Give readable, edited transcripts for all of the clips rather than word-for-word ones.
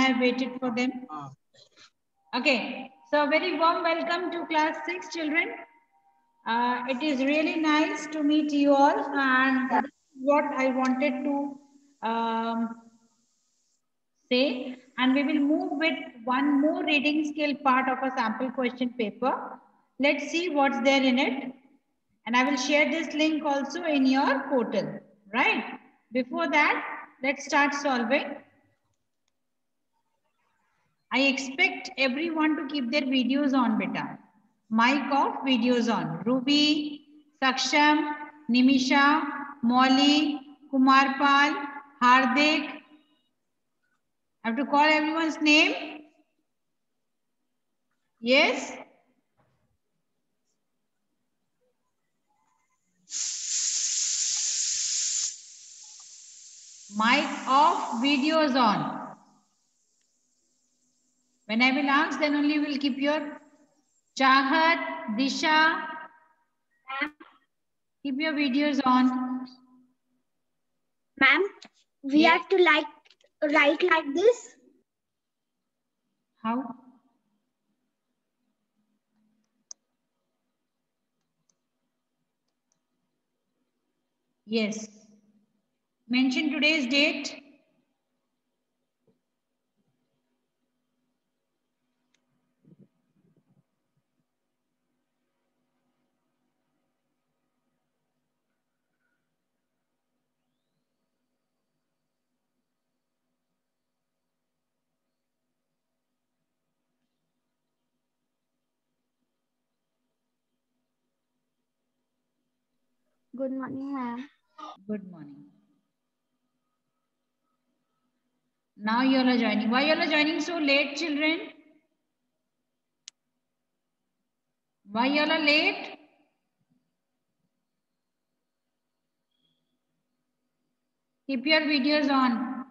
have waited for them. Okay, so very warm welcome to class 6 children. It is really nice to meet you all, and what I wanted to say, and we will move with one more reading skill part of a sample question paper. Let's see what's there in it, and I will share this link also in your portal, right? Before that, let's start solving. I expect everyone to keep their videos on, beta. Mic off, videos on. Ruby, Saksham, Nimisha, Molly, Kumarpal, Hardik. I have to call everyone's name. Yes? Mic off, videos on. When I will ask, then only will keep your Chahat, Disha. Keep your videos on. Ma'am, we have to write like this. How? Yes. Mention today's date. Good morning, ma'am. Good morning. Now you all are joining. Why you all are joining so late, children? Why you all are late? Keep your videos on.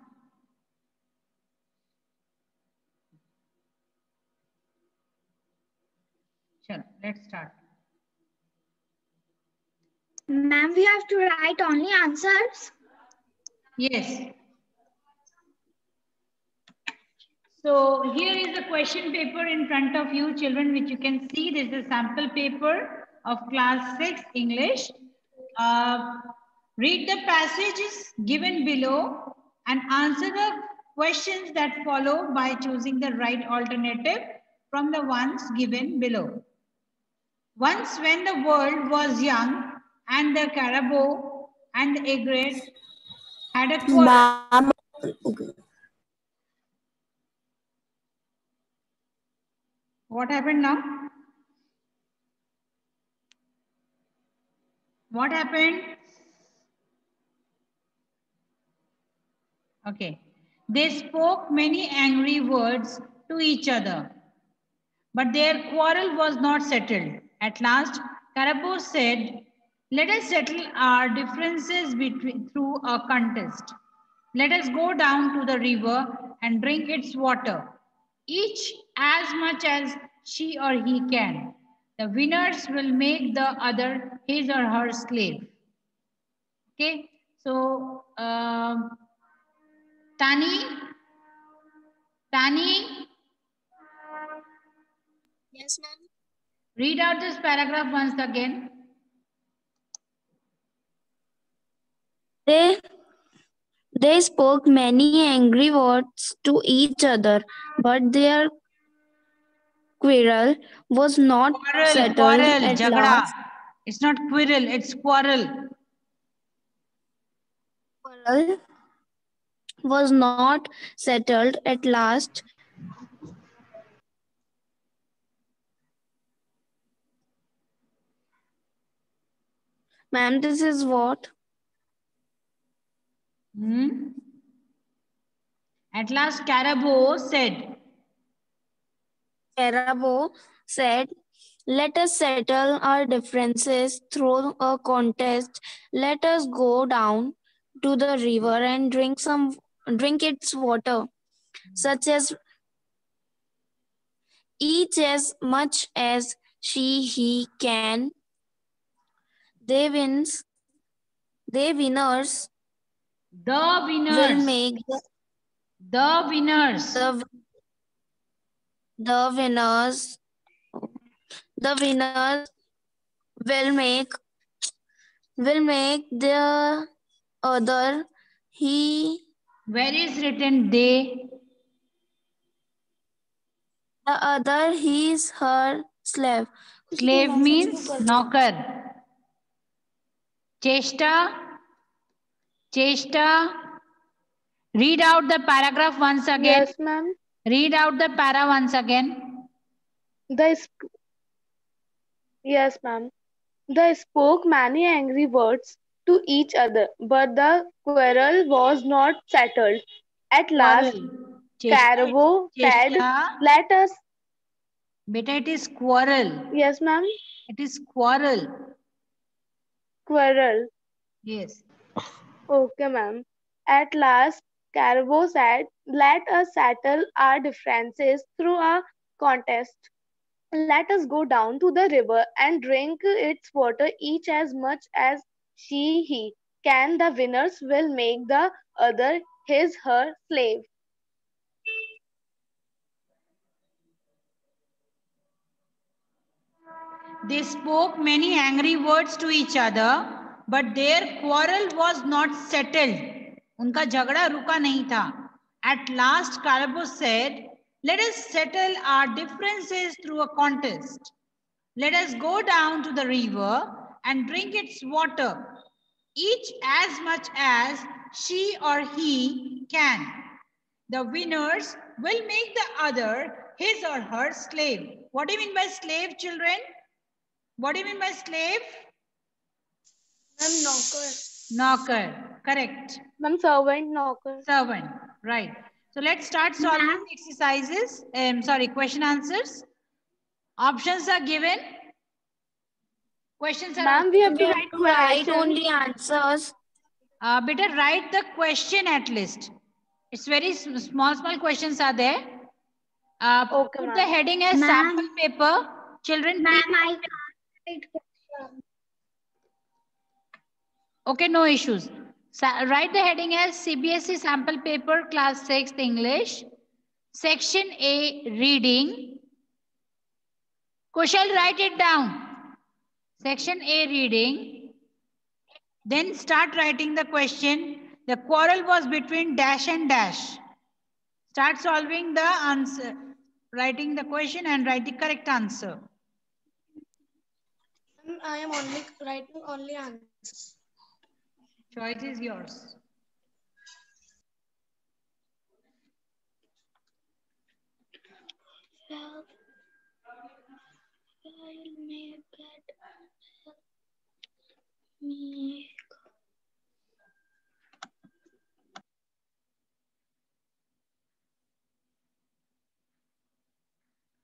Sure, let's start. Ma'am, we have to write only answers. Yes. So here is the question paper in front of you, children, which you can see. This is a sample paper of class 6 English. Read the passages given below and answer the questions that follow by choosing the right alternative from the ones given below. Once when the world was young and the carabao and the egret had a quarrel. What happened now? What happened? Okay. They spoke many angry words to each other, but their quarrel was not settled. At last, Carabao said, "Let us settle our differences through a contest. Let us go down to the river and drink its water, each as much as she or he can. The winners will make the other his or her slave." Okay, so Tani, Yes, ma'am. read out this paragraph once again. They spoke many angry words to each other, but their quarrel was not settled Quarrel, at jagda. last. It's not quarrel, it's quarrel. Quarrel was not settled at last. Ma'am, this is what? At last, Carabao said. Carabao said, "Let us settle our differences through a contest. Let us go down to the river and drink its water, such as each as much as he can. They winners The winners. will make The winners. The winners will make the other Where is written they? the other his her slave. Slave means नौकर. Cheshta. Read out the paragraph once again. Yes, ma'am. Read out the para once again. Yes, ma'am. They spoke many angry words to each other, but the quarrel was not settled. At last, Carabo said, "Let us." Beta, it is quarrel. Yes, ma'am. It is quarrel. Quarrel. Yes. Okay, ma'am. At last, Carabo said, "Let us settle our differences through a contest. Let us go down to the river and drink its water each as much as he can. The winners will make the other her slave." They spoke many angry words to each other, but their quarrel was not settled. उनका झगड़ा रुका नहीं था. At last, Carabo said, "Let us settle our differences through a contest. Let us go down to the river and drink its water, each as much as she or he can. The winners will make the other his or her slave." What do you mean by slave, children? What do you mean by slave? Ma'am, knocker. Knocker. Correct. Ma'am, servant, knocker. Servant. Right. So let's start solving exercises. Question answers. Options are given. Questions are. Ma'am, we have to We have write to write questions. only answers. Better write the question at least. It's very small questions are there. Okay, put ma'am. the heading as sample paper. Children, Ma'am, please. I can't write question. Okay, no issues. Write the heading as CBSE sample paper class 6th English. Section A, reading. Kushal, write it down. Section A, reading. Then start writing the question. The quarrel was between dash and dash. Start solving the answer. Writing the question and write the correct answer. I am only writing only answers. Choice is yours.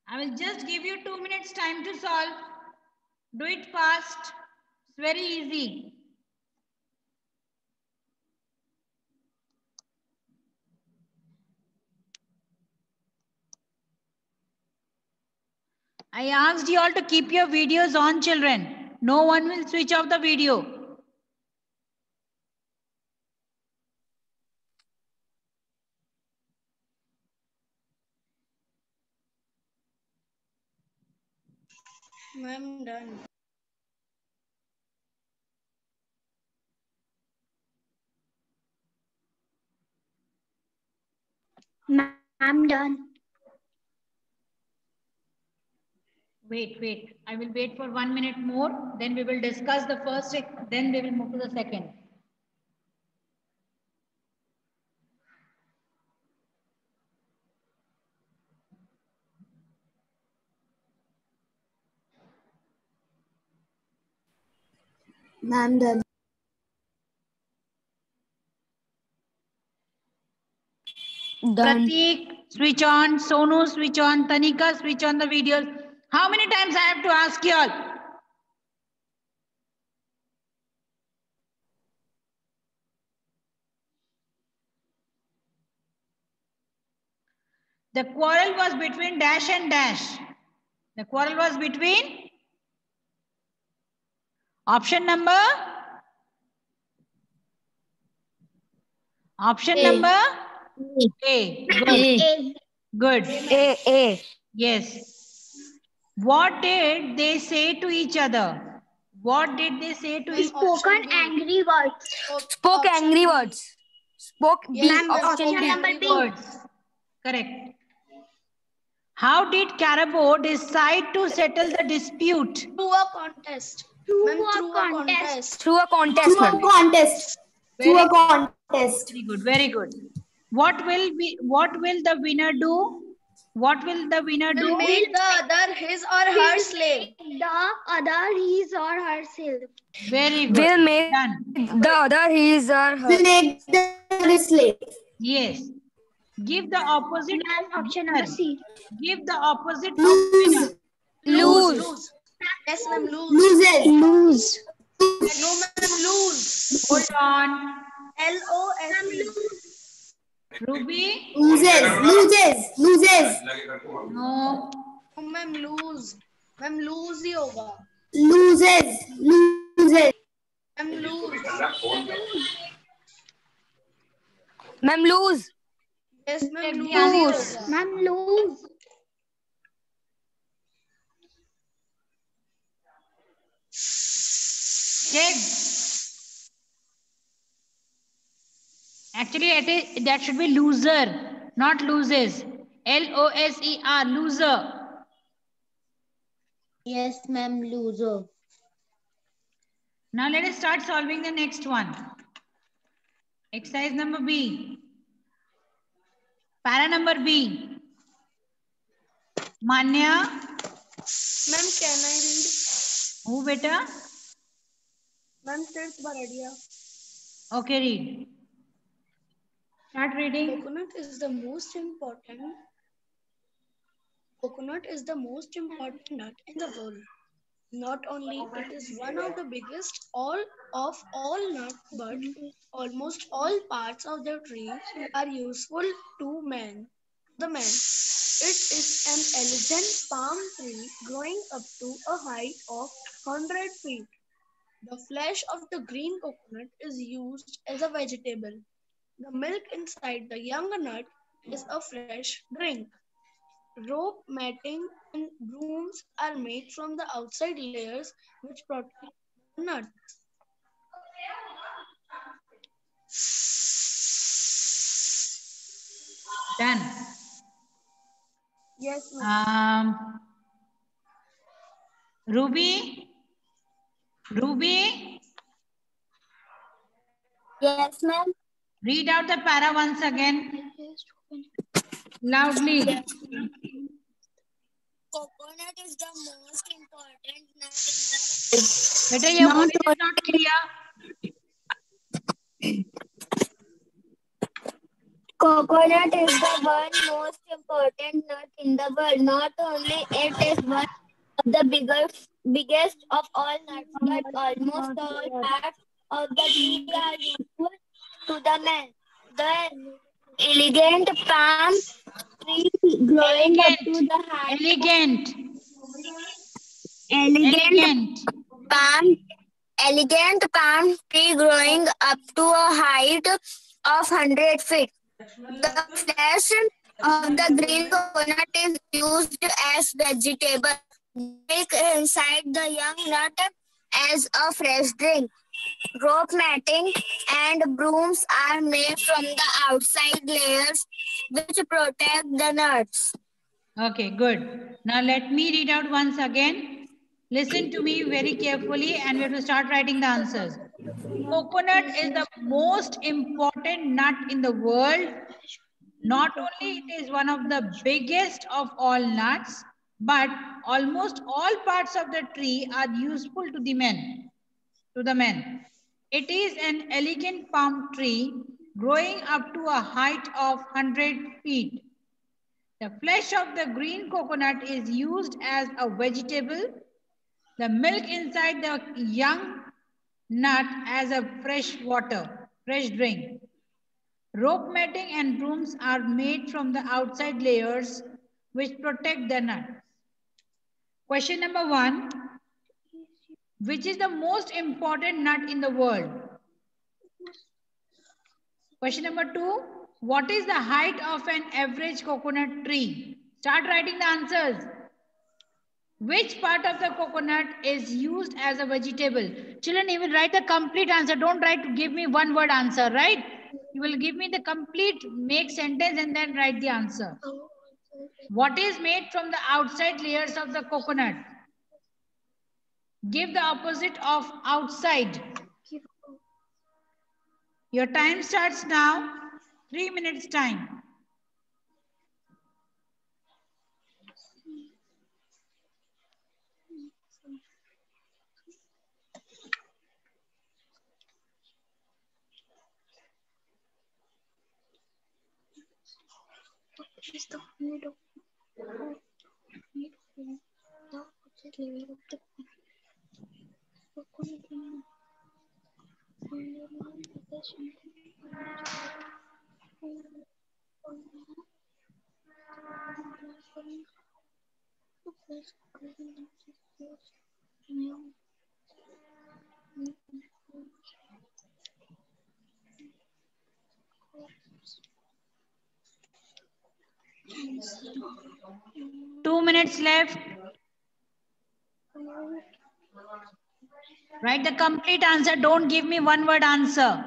I will just give you 2 minutes time to solve. Do it fast. It's very easy. I asked you all to keep your videos on, children. No one will switch off the video. Ma'am, done. Ma'am, done. Wait. I will wait for 1 minute more. Then we will discuss the first, then we will move to the second. Ma'am, done. Done. Pratik, switch on. Sonu, switch on. Tanika, switch on the videos. How many times I have to ask you all? The quarrel was between dash and dash. The quarrel was between option number A. A. Good. Good. A. Yes. What did they say to each other? What did they say to each other? Spoken angry words. Spoke angry words. Spoke B. Ma'am, option number B. Words. Correct. How did Carabo decide to settle the dispute? Through a contest. Through Ma'am, a through a contest. Through a contest. Through a contest. Through a contest. Very good. Very good. What will the winner do? What will the winner Will do? make the other his or her slave. The other his or her slave. Very good. Will make Done. the other his or her. Will make the slave. Yes. Give the opposite. Ma'am, option number C. Give the opposite of Lose. winner. Lose. Yes, ma'am, lose. Loses. Lose. No, ma'am, lose. Hold on. LOSE. Ruby? Loses. Loses. Loses. No. No, ma'am, lose. Ma'am, lose ही होगा. Loses. Loses. Ma'am, lose. Ma'am, lose. Yes, ma'am, Check the lose. answers. Ma'am, lose. Check. Actually, that should be loser, not loses. L-O-S-E-R, loser. Yes, ma'am, loser. Now let us start solving the next one. Exercise number B. Para number B. Manya. Ma'am, can I read? Who beta? Ma'am, Tirth Baradia. Okay, read. Start reading. Coconut is the most important. Coconut is the most important nut in the world. Not only it is one of the biggest of all nuts, but almost all parts of the tree are useful to man. The man. It is an elegant palm tree growing up to a height of 100 feet. The flesh of the green coconut is used as a vegetable. The milk inside the young nut is a fresh drink. Rope, matting, and brooms are made from the outside layers which protect the nut. Done. Yes, ma'am. Ruby? Ruby? Yes, ma'am. Read out the para once again. Loudly. Coconut is the most important nut in the Beta, your voice is not clear. Coconut is the one most important nut in the world. Not only it is one of the biggest of all nuts, but almost all parts of the tree are useful to the man. The elegant palm tree growing up to the height. Elegant palm tree growing up to a height of 100 feet. The flesh of the green coconut is used as vegetable. Milk inside the young nut as a fresh drink. Rope matting and brooms are made from the outside layers which protect the nuts. Okay, good. Now let me read out once again. Listen to me very carefully and we have to start writing the answers. Coconut is the most important nut in the world. Not only it is one of the biggest of all nuts, but almost all parts of the tree are useful to the men. It is an elegant palm tree growing up to a height of 100 feet. The flesh of the green coconut is used as a vegetable. The milk inside the young nut as a fresh drink. Rope matting and brooms are made from the outside layers which protect the nut. Question number 1. Which is the most important nut in the world? Question number 2. What is the height of an average coconut tree? Start writing the answers. Which part of the coconut is used as a vegetable? Children, you will write the complete answer. Don't write to give me one word answer, right? You will give me the complete make sentence and then write the answer. What is made from the outside layers of the coconut? Give the opposite of outside. Your time starts now. 3 minutes time. Is the mid of the opposite layer of the coconut. Two minutes left. Write the complete answer. Don't give me one word answer.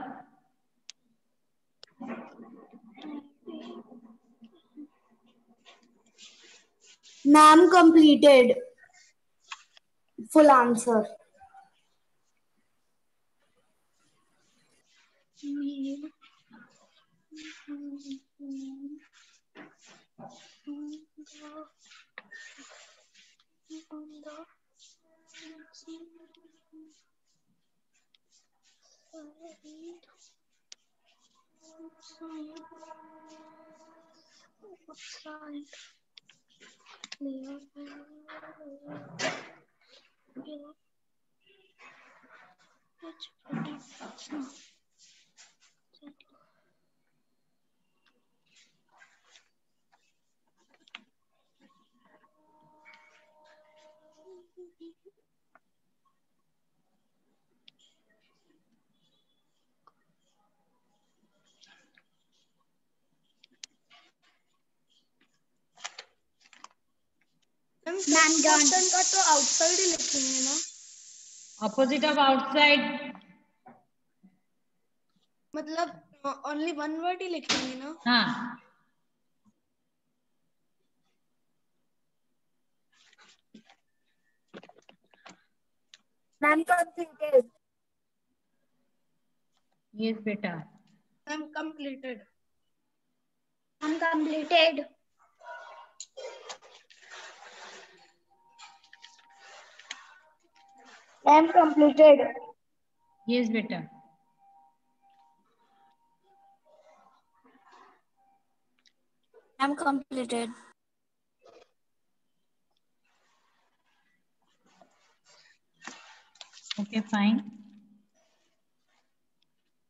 Ma'am completed. Full answer. Ma'am question का तो outside he लिखेंगे ना. Opposite of outside. मतलब only one word ही लिखेंगे ना. हाँ. Ma'am completed. Yes, beta. Ma'am completed. I'm completed. Ma'am completed. Yes, beta. I'm completed. Okay, fine.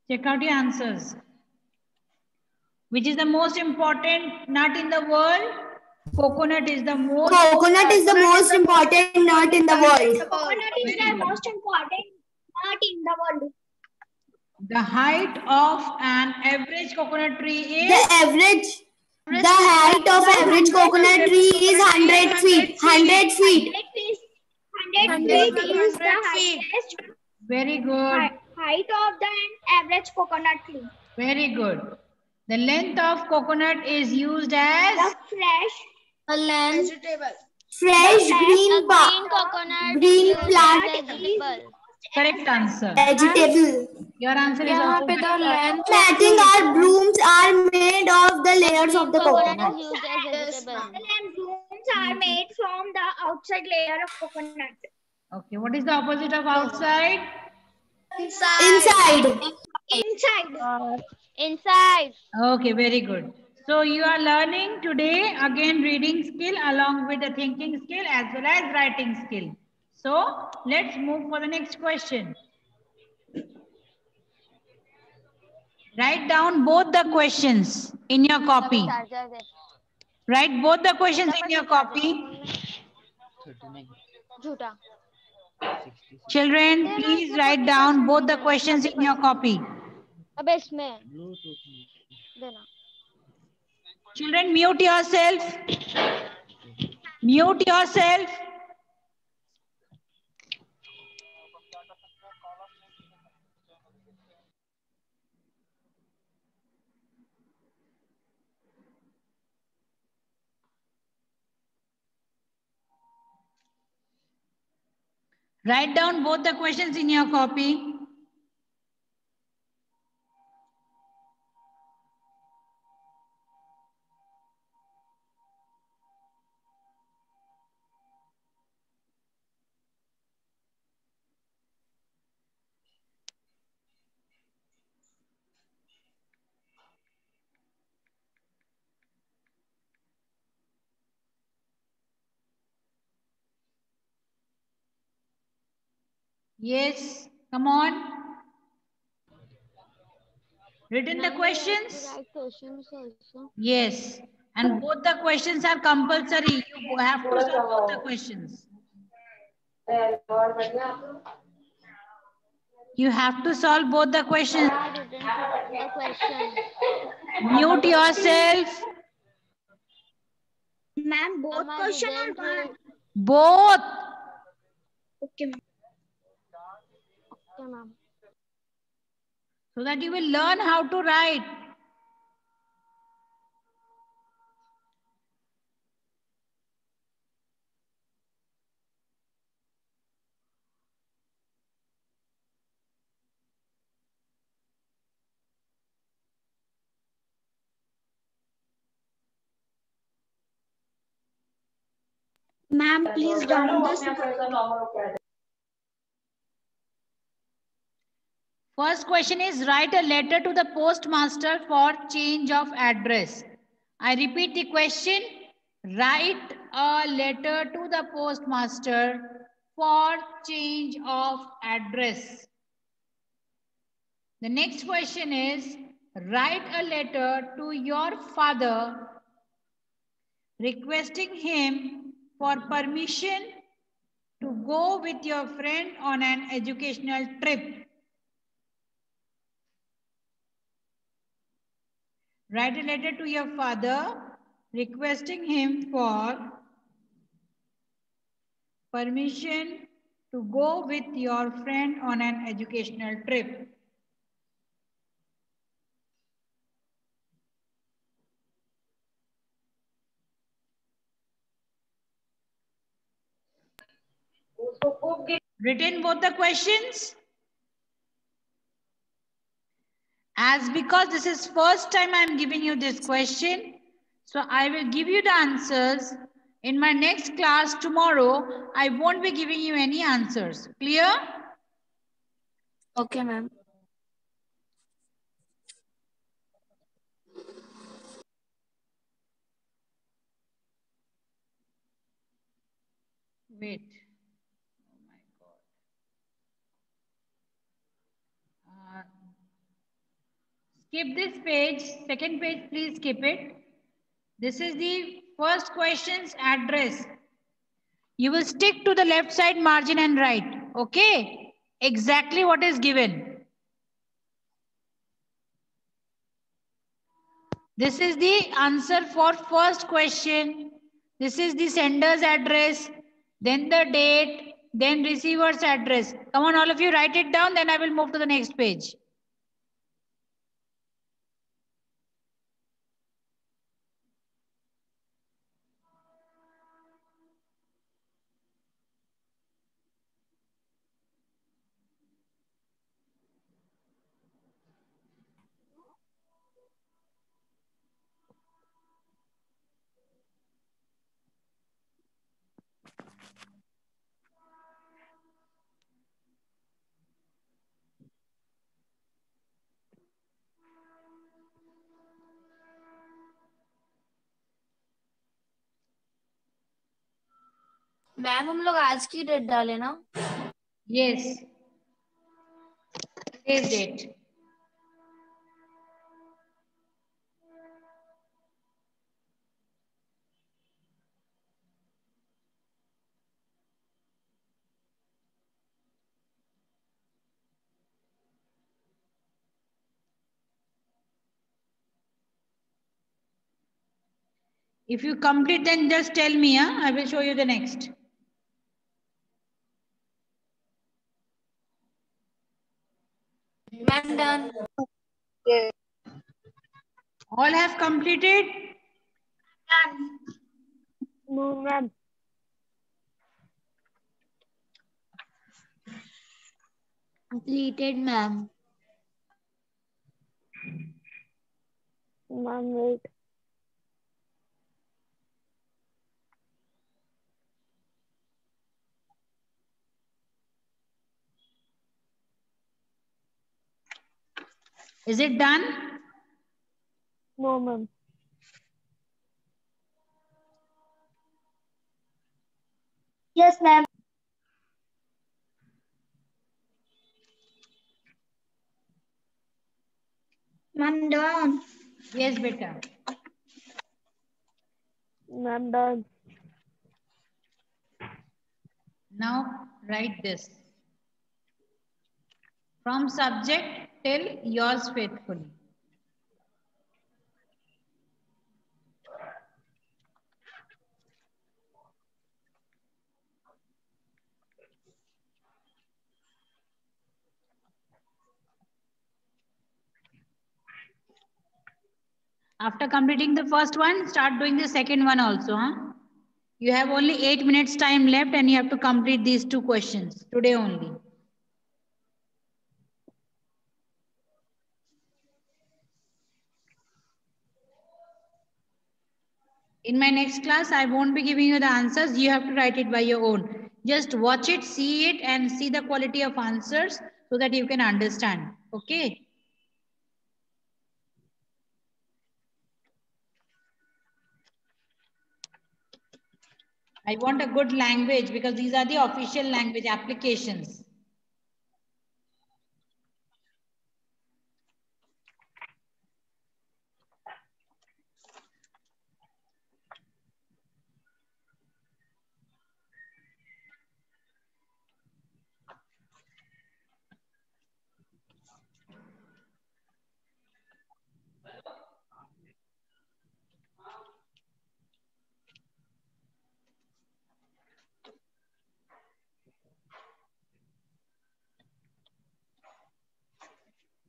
Check out your answers. Which is the most important nut in the world? Coconut is the most. Coconut is the most important nut in the world. Coconut is the most important nut in the world. The height of an average coconut tree is? The height of average coconut tree is 100 feet. 100 feet. 100 feet is the highest Very good. height of the average coconut tree. Very good. The length of coconut is used as? The fresh The length. Vegetable. Fresh green coconut green plant vegetable. Correct answer. vegetable. Your answer is यहाँ also पे the length. Matting our blooms are made of the layers of the Coconut coconut. is used as vegetable. and blooms are made from the outside layer of coconut. Okay. What is the opposite of outside? Inside. Inside. Okay, very good. So you are learning today again reading skill along with the thinking skill as well as writing skill. So let's move for the next question. Write down both the questions in your copy. Write both the questions in your copy. झूठा. Children, please write down both the questions in your copy. अब इसमें देना. Children, mute yourself. Mute yourself. Write down both the questions in your copy. Yes, come on. Written the questions? Questions also. Yes. And both the questions are compulsory. You have to solve both the questions. You have to solve both the questions. The question. Mute yourself. Ma'am, both question or one? Both. Okay, ma'am. Okay, ma'am. So that you will learn how to write. Ma'am, please down this. First question is write a letter to the postmaster for change of address. I repeat the question. Write a letter to the postmaster for change of address. The next question is write a letter to your father requesting him for permission to go with your friend on an educational trip. Write a letter to your father requesting him for permission to go with your friend on an educational trip. Written both the questions? As because this is first time I am giving you this question, so I will give you the answers. In my next class tomorrow, I won't be giving you any answers. Clear? Okay, ma'am. Wait. Oh my God. Skip this page. Second page, please skip it. This is the first question's address. You will stick to the left side margin and write. Okay? Exactly what is given. This is the answer for first question. This is the sender's address, then the date, then receiver's address. Come on, all of you, write it down, then I will move to the next page. Ma'am हम लोग आज की date डाले ना? Yes. Today's date. If you complete, then just tell me. I will show you the next. I'm done. Yes. All have completed? No, ma'am. Completed, ma'am. Ma'am, wait. Is it done? No, ma'am. Yes, ma'am. Ma'am, done. Yes, beta. Ma'am, done. Now write this. From subject till yours faithfully. After completing the first one, start doing the second one also. You have only 8 minutes time left and you have to complete these 2 questions today only. In my next class, I won't be giving you the answers. You have to write it by your own. Just watch it, see it, and see the quality of answers so that you can understand. Okay? I want a good language because these are the official language applications.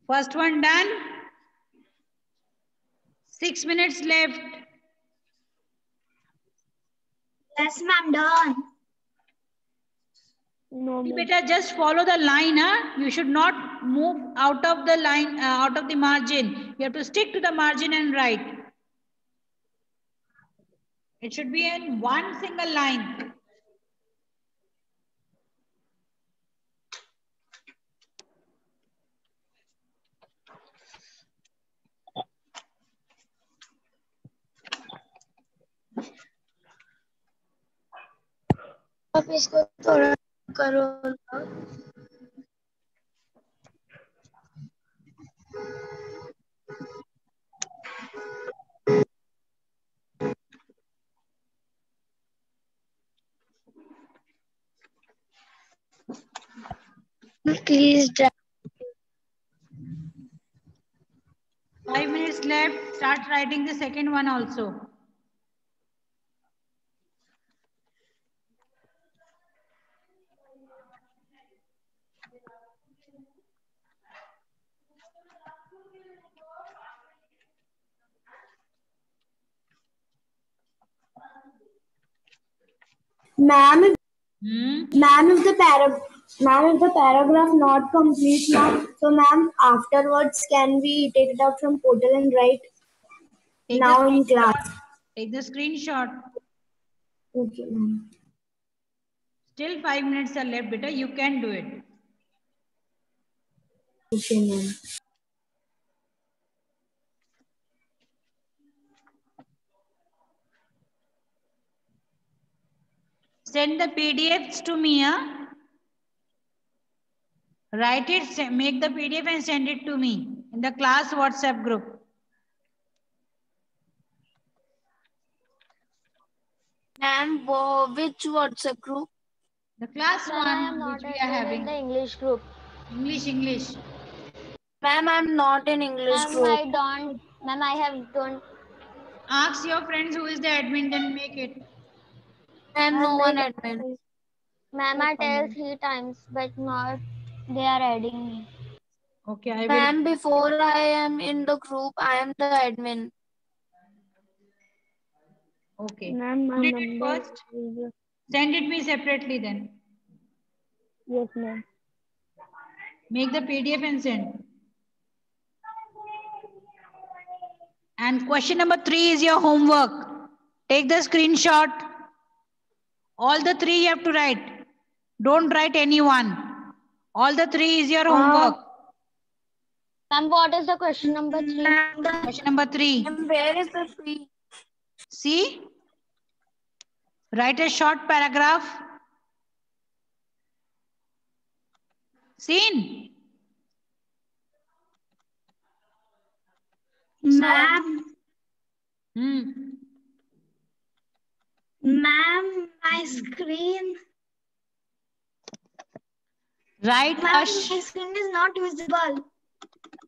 First one done. 6 minutes left. Yes, ma'am, done. No, ma'am. Beta, just follow the line. You should not move out of the line, out of the margin. You have to stick to the margin and write. It should be in one single line. आप इसको थोड़ा करो ना। Please. 5 minutes left. Start writing the second one also. Ma'am, Hmm? if the paragraph not complete, ma'am, so ma'am, afterwards can we take it out from portal and write Take now the in screenshot. class? Take the screenshot. Okay, ma'am. Still 5 minutes are left, beta. You can do it. Okay, ma'am. Send the PDFs to me. Write it, make the PDF and send it to me in the class WhatsApp group. Ma'am, which WhatsApp group? The class one which we are having. The English group. English. Ma'am, I'm not in English group. Ma'am, I have don't. Ask your friends who is the admin, then make it. And no one admin. Ma'am, I tell 3 times, but not they are adding me. Okay, I will. Ma'am, before I am in the group, I am the admin. Okay. Ma'am, my Put it number first. is... Send it me separately then. Yes, ma'am. Make the PDF and send. And question number 3 is your homework. Take the screenshot. All the 3 you have to write. Don't write any one. All the 3 is your homework. Ma'am, what is the question number 3? Question number 3. And where is the 3? See? Write a short paragraph. Seen? Ma'am, Ma'am, my screen. Write Ma'am, a my screen is not visible.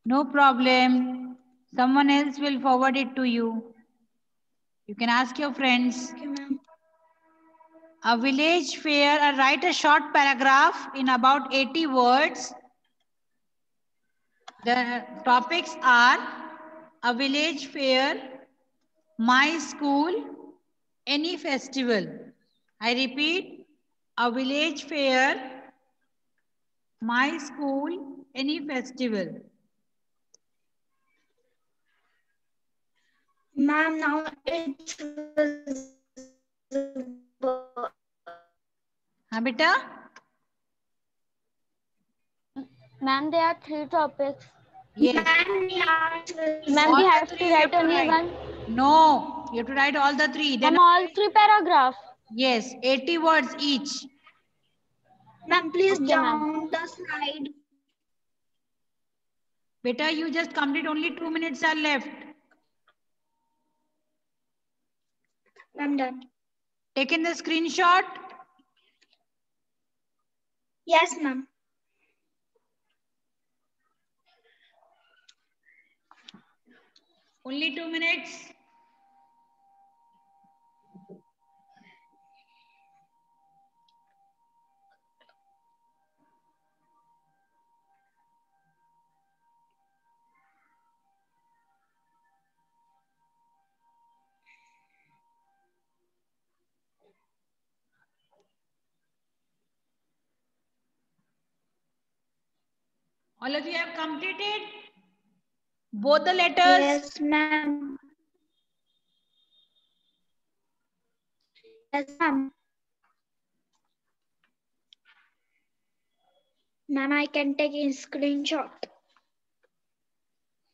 no problem. Someone else will forward it to you. You can ask your friends. Okay, ma'am. A village fair, write a short paragraph in about 80 words. The topics are a village fair, my school, any festival. I repeat, a village fair, my school, any festival. Ma'am, now it's visible. Huh, beta? Ma'am, there are 3 topics. Yes. Ma'am, we have to write only one. No, you have to write all the 3. Then Ma'am, all 3 paragraphs. yes, 80 words each. Ma'am, please Okay, down the slide. Beta, you just complete, only 2 minutes are left. I'm done. Taken the screenshot? Yes, ma'am. Only 2 minutes. All of you have completed both the letters? Yes, ma'am. Yes, ma'am. Ma'am, I can take a screenshot.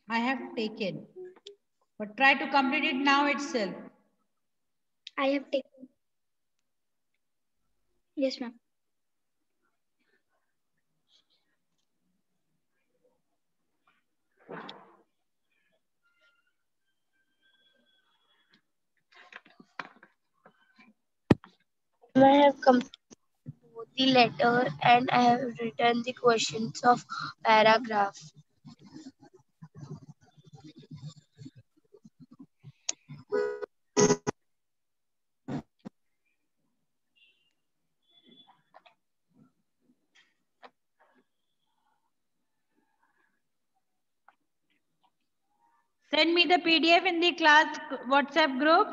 I have taken. But try to complete it now itself. I have taken. Yes, ma'am. I have completed the letter and I have written the questions of paragraph. Send me the PDF in the class WhatsApp group.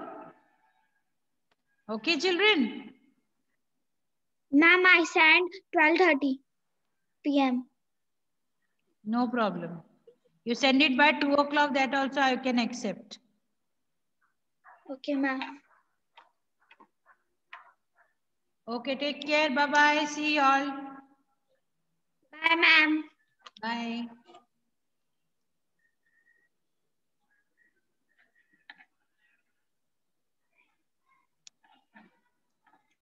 Okay, children? Ma'am, I sent 12:30 p.m. No problem. You send it by 2 o'clock, that also I can accept. Okay, ma'am. Okay, take care. Bye-bye. See you all. Bye, ma'am. Bye.